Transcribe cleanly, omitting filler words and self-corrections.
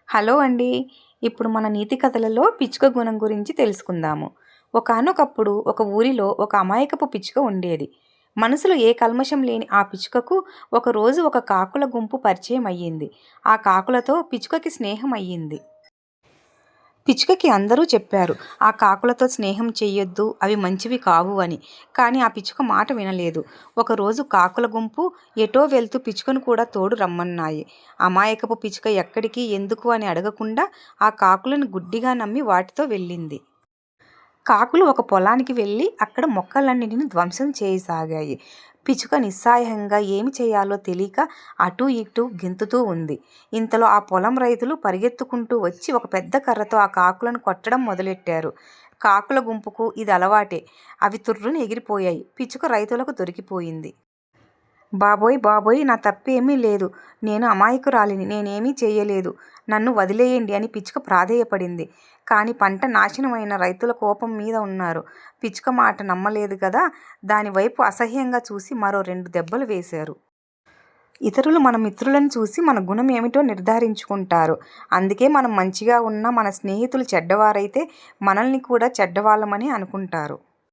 Hello అండి. ఇప్పుడు మన నీతి కథలలో పిచ్చుక గుణం గురించి తెలుసుకుందాము. ఒకానొకప్పుడు ఒక ఊరిలో ఒక అమాయకపు పిచ్చుక ఉండేది. మనసులో ఏ కల్మషం లేని ఆ పిచ్చుకకు ఒకరోజు ఒక కాకుల గుంపు పరిచయం అయ్యింది. ఆ కాకులతో పిచ్చుకకి స్నేహం అయ్యింది. పిచ్చుకకి అందరూ చెప్పారు, ఆ కాకులతో స్నేహం చెయ్యొద్దు, అవి మంచివి కావు అని. కానీ ఆ పిచ్చుక మాట వినలేదు. ఒకరోజు కాకుల గుంపు ఎటో వెళ్తూ పిచ్చుకను కూడా తోడు రమ్మన్నాయి. అమాయకపు పిచ్చుక ఎక్కడికి, ఎందుకు అని అడగకుండా ఆ కాకులను గుడ్డిగా నమ్మి వాటితో వెళ్ళింది. కాకులు ఒక పొలానికి వెళ్ళి అక్కడ మొక్కలన్నిటిని ధ్వంసం చేయసాగాయి. పిచ్చుక నిస్సహాయంగా ఏమి చేయాలో తెలియక అటూ ఇటూ గెంతుతూ ఉంది. ఇంతలో ఆ పొలం రైతులు పరిగెత్తుకుంటూ వచ్చి ఒక పెద్ద కర్రతో ఆ కాకులను కొట్టడం మొదలెట్టారు. కాకుల గుంపుకు ఇది అలవాటే. అవి తుర్రున ఎగిరిపోయాయి. పిచ్చుక రైతులకు దొరికిపోయింది. బాబోయ్ బాబోయ్, నా తప్పేమీ లేదు, నేను అమాయకురాలిని, నేనేమీ చేయలేదు, నన్ను వదిలేయండి అని పిచ్చుక ప్రాధేయపడింది. కానీ పంట నాశనమైన రైతుల కోపం మీద ఉన్నారు. పిచ్చుక మాట నమ్మలేదు కదా, దానివైపు అసహ్యంగా చూసి మరో 2 దెబ్బలు వేశారు. ఇతరులు మన మిత్రులను చూసి మన గుణం ఏమిటో నిర్ధారించుకుంటారు. అందుకే మనం మంచిగా ఉన్నా మన స్నేహితులు చెడ్డవారైతే మనల్ని కూడా చెడ్డవాళ్ళమని అనుకుంటారు.